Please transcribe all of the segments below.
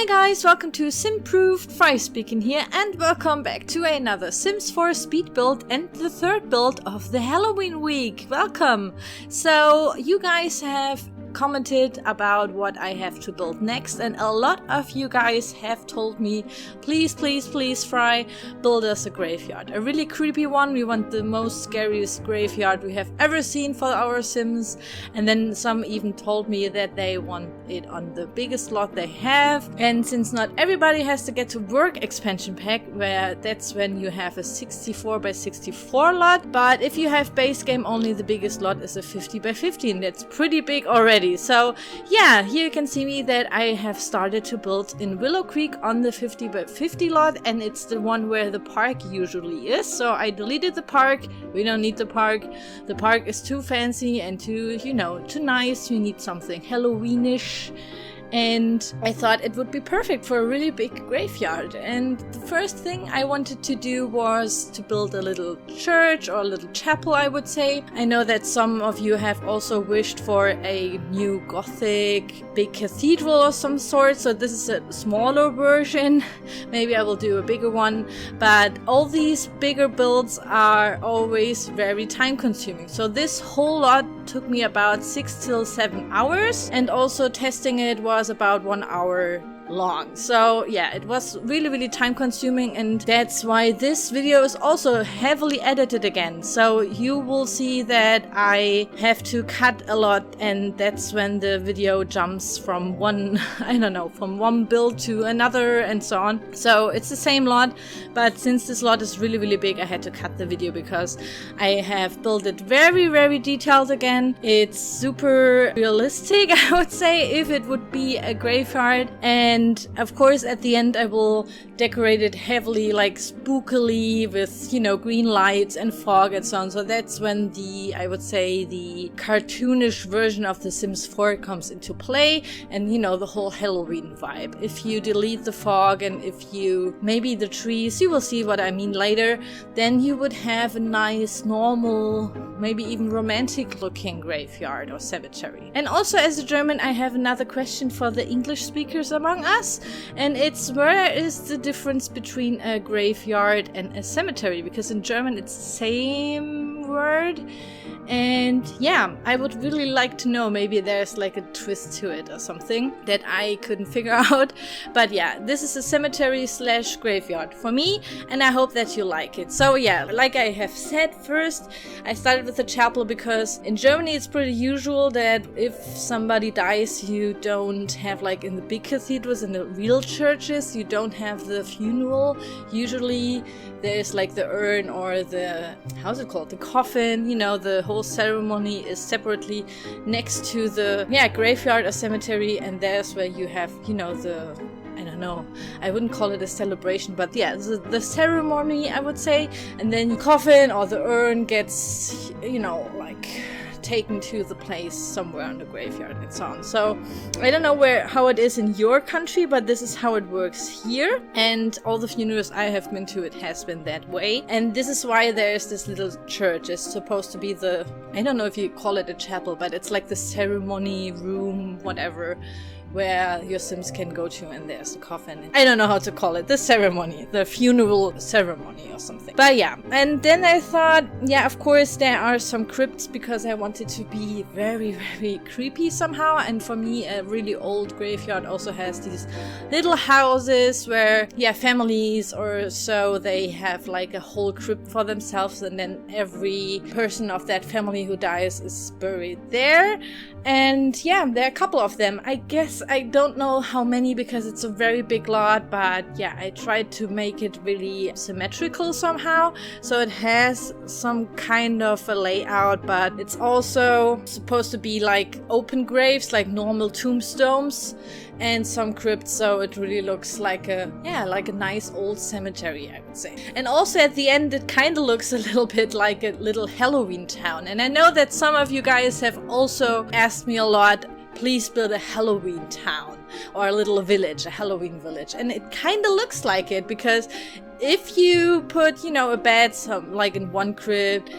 Hi guys, welcome to Simproved, Fry speaking here, and welcome back to another Sims 4 speed build and the third build of the Halloween week. Welcome! So, you guys have commented about what I have to build next, and a lot of you guys have told me, please Fry, build us a graveyard. A really creepy one. We want the most scariest graveyard we have ever seen for our Sims. And then some even told me that they want it on the biggest lot they have. And since not everybody has to get to work expansion pack, where that's when you have a 64 by 64 lot, but if you have base game only, the biggest lot is a 50 by 15. That's pretty big already. So yeah, here you can see me that I have started to build in Willow Creek on the 50 by 50 lot, and it's the one where the park usually is. So I deleted the park. We don't need the park. The park is too fancy and too, too nice. We need something Halloweenish. And I thought it would be perfect for a really big graveyard. And the first thing I wanted to do was to build a little church or a little chapel, I would say. I know that some of you have also wished for a new Gothic big cathedral of some sort. So this is a smaller version. Maybe I will do a bigger one. But all these bigger builds are always very time consuming. So this whole lot took me about 6 till 7 hours. And also testing it was about 1 hour long. So yeah, it was really time consuming, and that's why this video is also heavily edited again. So you will see that I have to cut a lot, and that's when the video jumps from one from one build to another and so on. So it's the same lot, but since this lot is really big, I had to cut the video because I have built it very detailed again. It's super realistic, I would say, if it would be a graveyard. And of course at the end I will decorate it heavily, like spookily, with green lights and fog and so on. So that's when I would say the cartoonish version of The Sims 4 comes into play, and the whole Halloween vibe. If you delete the fog and if you maybe the trees, you will see what I mean later, then you would have a nice, normal, maybe even romantic looking graveyard or cemetery. And also, as a German, I have another question for the English speakers among us, and it's, where is the difference between a graveyard and a cemetery? Because in German it's the same word. And yeah, I would really like to know. Maybe there's like a twist to it or something that I couldn't figure out. But yeah, this is a cemetery / graveyard for me, and I hope that you like it. So yeah, like I have said, first I started with the chapel because in Germany it's pretty usual that if somebody dies, you don't have, like in the big cathedrals and the real churches, you don't have the funeral. Usually there's like the urn or the, how's it called, the coffin, the whole ceremony is separately next to the graveyard or cemetery, and there's where you have the, I don't know, I wouldn't call it a celebration, but yeah, the ceremony, I would say. And then the coffin or the urn gets like taken to the place somewhere in the graveyard and so on. So I don't know how it is in your country, but this is how it works here, and all the funerals I have been to, it has been that way. And this is why there's this little church. It's supposed to be the, I don't know if you call it a chapel, but it's like the ceremony room, whatever, where your Sims can go to, and there's a coffin. I don't know how to call it, the ceremony, the funeral ceremony or something. But yeah, and then I thought, yeah, of course there are some crypts because I wanted to be very creepy somehow. And for me, a really old graveyard also has these little houses where, families or so, they have like a whole crypt for themselves, and then every person of that family who dies is buried there. And yeah, there are a couple of them. I guess I don't know how many because it's a very big lot, but yeah, I tried to make it really symmetrical somehow. So it has some kind of a layout, but it's also supposed to be like open graves, like normal tombstones, and some crypts, so it really looks like a nice old cemetery, I would say. And also at the end it kind of looks a little bit like a little Halloween town. And I know that some of you guys have also asked me a lot, please build a Halloween town or a little village, a Halloween village. And it kind of looks like it, because if you put, a bed like in one crypt,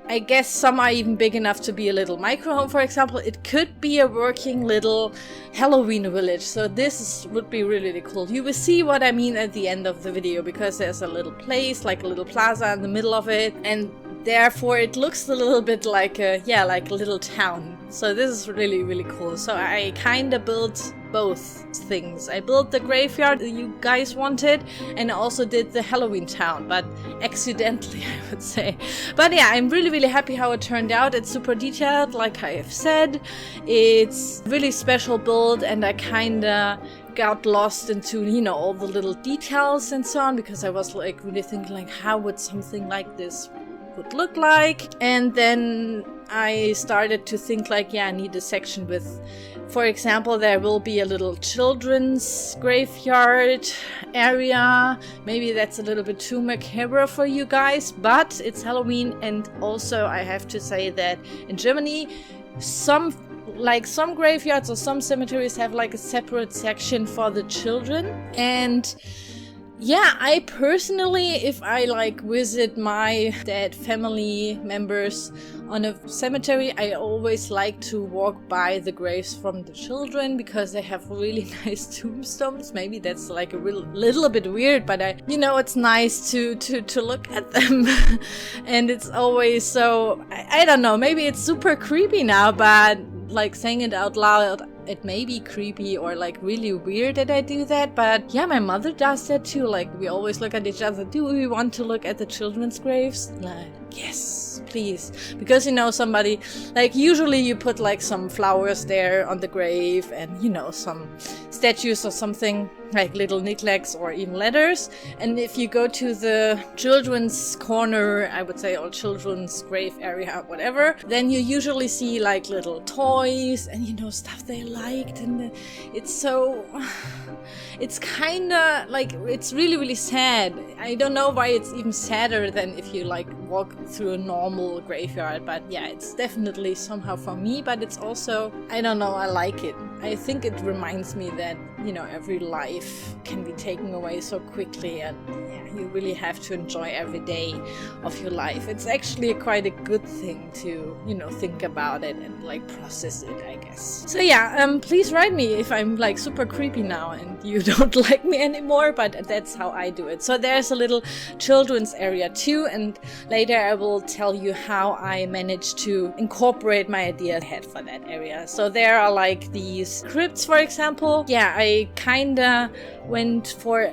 I guess some are even big enough to be a little micro home, for example. It could be a working little Halloween village. So would be really, really cool. You will see what I mean at the end of the video, because there's a little place, like a little plaza in the middle of it, and therefore it looks a little bit like a little town. So this is really, really cool. So I kind of built both things. I built the graveyard that you guys wanted, and I also did the Halloween town, but accidentally, I would say. But yeah, I'm really, really happy how it turned out. It's super detailed, like I have said. It's really special build, and I kind of got lost into, you know, all the little details and so on, because I was like really thinking like, how would something like this would look like? And then I started to think like, yeah, I need a section with, for example, there will be a little children's graveyard area. Maybe that's a little bit too macabre for you guys, but it's Halloween. And also I have to say that in Germany, some graveyards or some cemeteries have like a separate section for the children. And yeah, I personally, if I like visit my dead family members on a cemetery, I always like to walk by the graves from the children, because they have really nice tombstones. Maybe that's like a little bit weird, but it's nice to look at them. And it's always so, I don't know, maybe it's super creepy now, but like saying it out loud, it may be creepy or like really weird that I do that, but yeah, my mother does that too. Like, we always look at each other. Do we want to look at the children's graves? Like, yes, please. Because, you know, somebody, like, usually you put like some flowers there on the grave and, you know, some statues or something, like little knickknacks or even letters. And if you go to the children's corner, I would say, or children's grave area, whatever, then you usually see like little toys and, you know, stuff they liked. And it's kind of like, it's really, really sad. I don't know why it's even sadder than if you like walk through a normal graveyard, but yeah, it's definitely somehow for me. But it's also, I don't know, I like it. I think it reminds me that, you know, every life can be taken away so quickly, and yeah, you really have to enjoy every day of your life. It's actually quite a good thing to, you know, think about it and like process it, I guess. So yeah, please write me if I'm like super creepy now and you don't like me anymore, but that's how I do it. So there's a little children's area too, and later I will tell you how I managed to incorporate my idea ahead for that area. So there are like these crypts, for example. Yeah, I kinda went for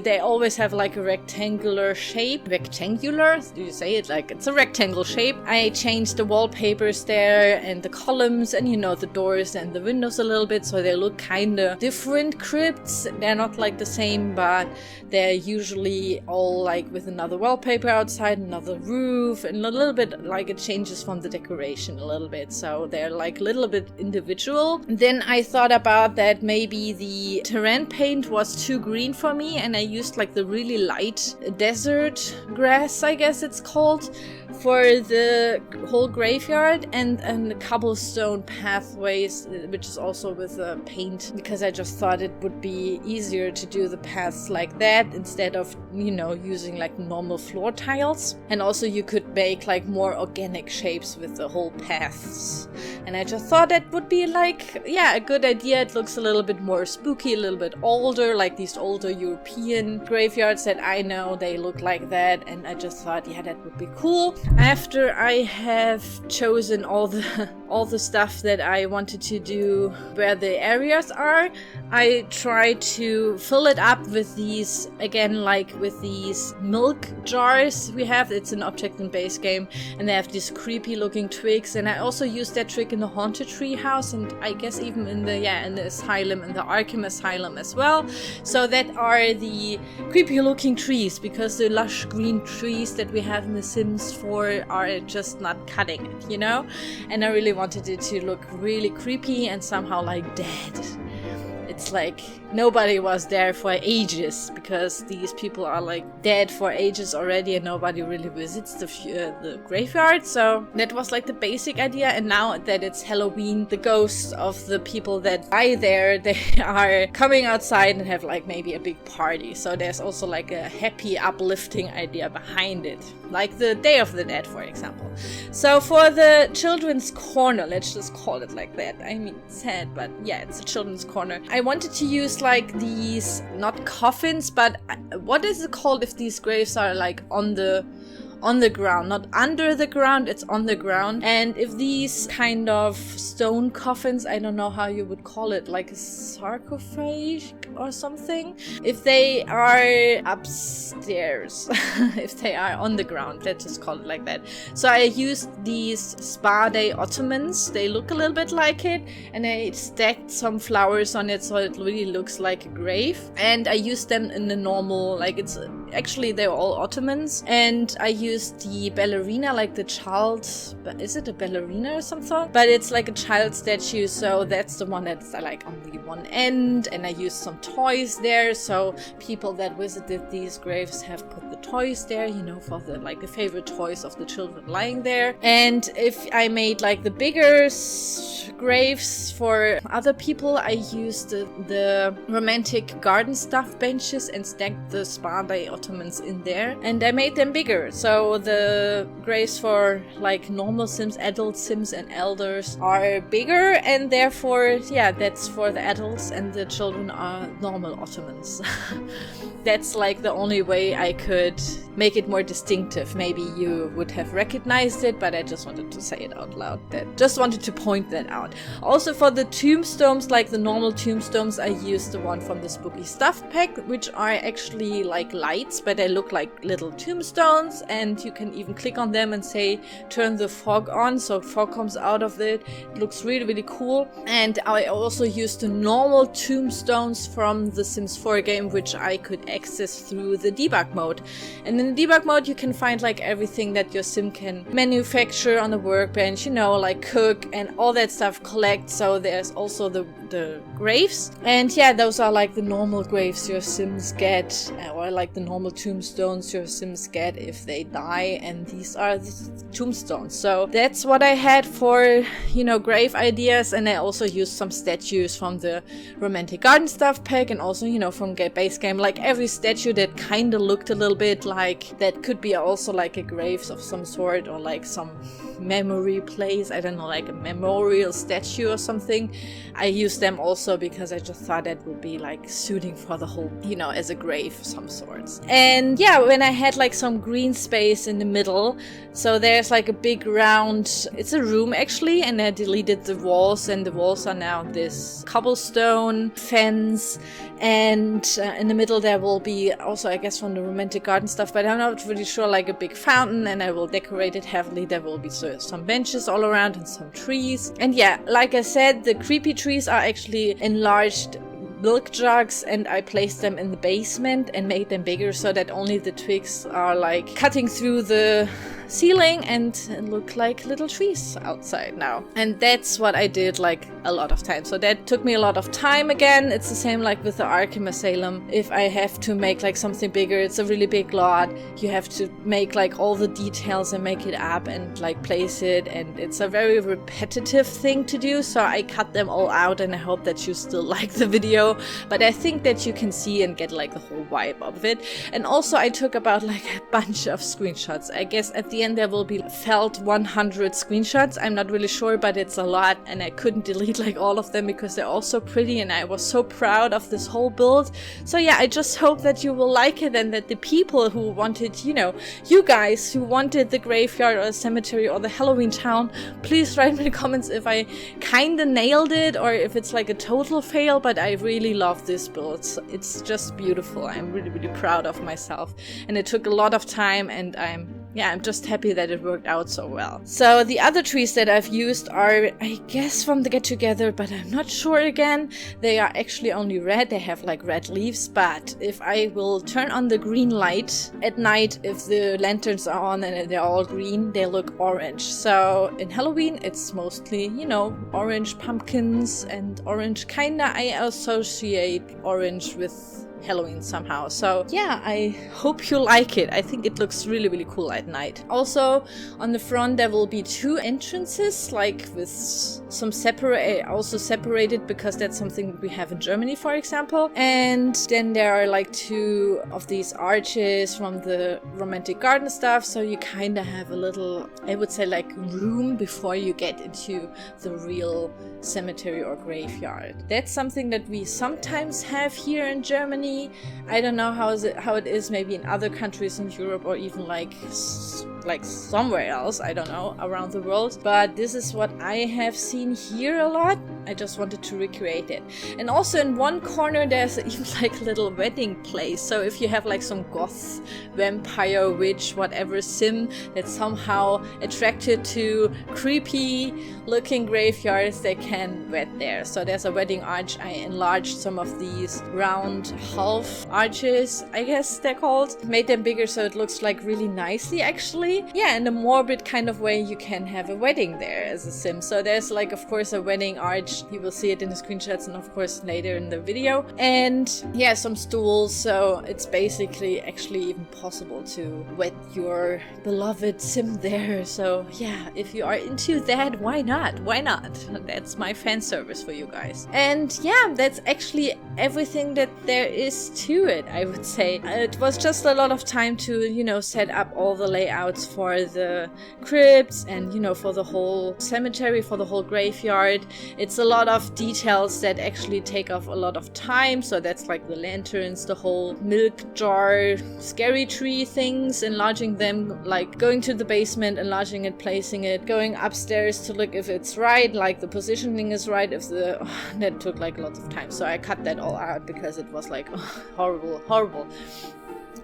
they always have like a rectangular shape. Rectangular? Do you say it like it's a rectangle shape? I changed the wallpapers there and the columns and, you know, the doors and the windows a little bit, so they look kinda different crypts. They're not like the same, but they're usually all like with another wallpaper outside, another roof, and a little bit like it changes from the decoration a little bit, so they're like a little bit individual. Then I thought about that maybe the terrain paint was too green for me, and I used like the really light desert grass, I guess it's called, for the whole graveyard, and the cobblestone pathways, which is also with paint, because I just thought it would be easier to do the paths like that instead of, you know, using like normal floor tiles. And also you could make like more organic shapes with the whole paths, and I just thought that would be like, yeah, a good idea. It looks a little bit more spooky, a little bit older, like these older European graveyards that I know, they look like that, and I just thought, yeah, that would be cool. After I have chosen all the stuff that I wanted to do where the areas are, I try to fill it up with these, again, like with these milk jars we have. It's an object and base game, and they have these creepy looking twigs, and I also used that trick in the Haunted Tree House, and I guess even in the asylum, in the Arkham Asylum as well. So that are the creepy looking trees, because the lush green trees that we have in The Sims 4 are just not cutting it, you know? And I really wanted it to look really creepy and somehow like dead. it's like nobody was there for ages, because these people are like dead for ages already and nobody really visits the graveyard. So that was like the basic idea. And now that it's Halloween, the ghosts of the people that die there, they are coming outside and have like maybe a big party. So there's also like a happy, uplifting idea behind it, like the Day of the Dead, for example. So for the children's corner, let's just call it like that. I mean, it's sad, but yeah, it's a children's corner. I wanted to use like these, not coffins, but what is it called if these graves are like on the ground, not under the ground, it's on the ground. And if these kind of stone coffins, I don't know how you would call it, like a sarcophage or something, if they are upstairs, if they are on the ground, let's just call it like that. So I used these Spa Day ottomans, they look a little bit like it, and I stacked some flowers on it so it really looks like a grave. And I used them in the normal, like it's actually they're all ottomans, and I used the ballerina, like the child, is it a ballerina or something? But it's like a child statue, so that's the one that's like on the one end. And I used some toys there, so people that visited these graves have put the toys there, you know, for the like the favorite toys of the children lying there. And if I made like the bigger graves for other people, I used the romantic garden stuff benches and stacked the Spa Day ottomans in there, and I made them bigger. So the graves for like normal Sims, adult Sims and elders are bigger, and therefore, yeah, that's for the adults, and the children are normal ottomans. That's like the only way I could make it more distinctive. Maybe you would have recognized it, but I just wanted to say it out loud. Just wanted to point that out. Also for the tombstones, like the normal tombstones, I used the one from the Spooky Stuff pack, which are actually like lights, but they look like little tombstones, and you can even click on them and say turn the fog on, so fog comes out of it. It looks really, really cool. And I also used the normal tombstones from the Sims 4 game, which I could access through the debug mode. And in the debug mode you can find like everything that your sim can manufacture on the workbench, you know, like cook and all that stuff, collect. So there's also the graves, and yeah, those are like the normal graves your sims get, or like the normal tombstones your sims get if they die, and these are the tombstones. So that's what I had for, you know, grave ideas. And I also used some statues from the Romantic Garden Stuff pack, and also, you know, from base game, like every statue that kind of looked a little bit like that could be also like a grave of some sort, or like some memory place, I don't know, like a memorial statue or something. I used them also because I just thought that would be like suiting for the whole, you know, as a grave of some sorts. And yeah, when I had like some green space in the middle, so there's like a big round, it's a room actually, and I deleted the walls, and the walls are now this cobblestone fence, and in the middle there will be also, I guess, from the Romantic Garden Stuff, but I'm not really sure, like a big fountain, and I will decorate it heavily. There will be some benches all around and some trees. And yeah, like I said, the creepy trees are actually enlarged milk jugs, and I placed them in the basement and made them bigger so that only the twigs are like cutting through the ceiling and look like little trees outside now. And that's what I did like a lot of times. So that took me a lot of time. Again, it's the same like with the Arkham Asylum. If I have to make like something bigger, it's a really big lot, you have to make like all the details and make it up and like place it, and it's a very repetitive thing to do. So I cut them all out, and I hope that you still like the video, but I think that you can see and get like the whole vibe of it. And also I took about like a bunch of screenshots. I guess at the end there will be felt 100 screenshots. I'm not really sure, but it's a lot, and I couldn't delete like all of them because they're all so pretty, and I was so proud of this whole build. So yeah, I just hope that you will like it, and that the people who wanted, you know, you guys who wanted the graveyard or the cemetery or the Halloween town, please write me in the comments if I kinda nailed it or if it's like a total fail. But I really love this build. It's just beautiful. I'm really, really proud of myself, and it took a lot of time, and I'm yeah, I'm just happy that it worked out so well. So the other trees that I've used are, I guess, from the get together, but I'm not sure again. They are actually only red. They have like red leaves, but if I will turn on the green light at night, if the lanterns are on and they're all green, they look orange. So in Halloween, it's mostly, you know, orange pumpkins and orange. Kinda, I associate orange with Halloween somehow. So yeah, I hope you like it. I think it looks really, really cool at night. Also, on the front there will be 2 entrances, like with some also separated, because that's something we have in Germany, for example. And then there are like 2 of these arches from the romantic garden stuff, so you kind of have a little, I would say, like room before you get into the real cemetery or graveyard. That's something that we sometimes have here in Germany. I don't know how it is maybe in other countries in Europe, or even like somewhere else, I don't know, around the world. But this is what I have seen here a lot. I just wanted to recreate it. And also in one corner there's even like a little wedding place. So if you have like some goth, vampire, witch, whatever sim that's somehow attracted to creepy looking graveyards, they can wed there. So there's a wedding arch. I enlarged some of these round half arches, I guess they're called. Made them bigger so it looks like really nicely actually. Yeah, in a morbid kind of way you can have a wedding there as a sim. So there's like, of course, a wedding arch. You will see it in the screenshots and of course later in the video. And yeah, some stools. So it's basically actually even possible to wed your beloved sim there. So yeah, if you are into that, why not? Why not? That's my fan service for you guys. And yeah, that's actually everything that there is to it, I would say. It was just a lot of time to, you know, set up all the layouts for the crypts and, you know, for the whole cemetery, for the whole graveyard. It's a lot of details that actually take off a lot of time. So that's like the lanterns, the whole milk jar, scary tree things, enlarging them, like going to the basement, enlarging it, placing it, going upstairs to look if it's right, like the positioning is right, if the that took like lots of time. So I cut that all out because it was like horrible.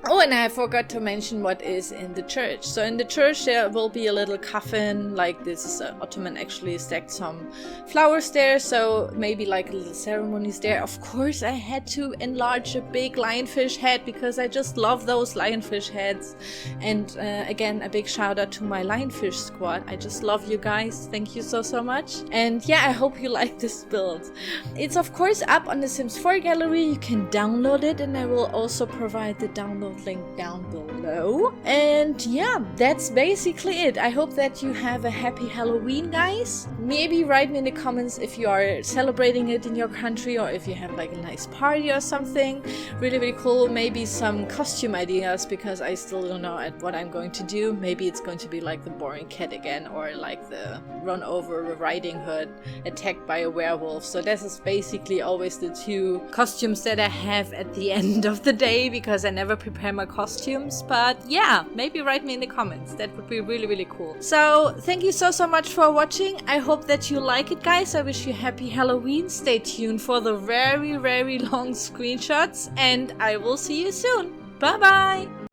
Oh, and I forgot to mention what is in the church. So in the church there will be a little coffin, like this is Ottoman actually stacked some flowers there, so maybe like little ceremonies there. Of course I had to enlarge a big lionfish head because I just love those lionfish heads. And again, a big shout out to my lionfish squad. I just love you guys. Thank you so much. And yeah, I hope you like this build. It's of course up on the Sims 4 gallery. You can download it, and I will also provide the download link down below. And yeah, that's basically it. I hope that you have a happy Halloween, guys. Maybe write me in the comments if you are celebrating it in your country, or if you have like a nice party or something. Really cool. Maybe some costume ideas, because I still don't know what I'm going to do. Maybe it's going to be like the boring cat again, or like the run over Riding Hood attacked by a werewolf. So this is basically always the 2 costumes that I have at the end of the day, because I never prepare my costumes. But yeah, maybe write me in the comments. That would be really cool. So thank you so much for watching. I hope that you like it, guys. I wish you happy Halloween. Stay tuned for the very long screenshots, and I will see you soon. Bye bye.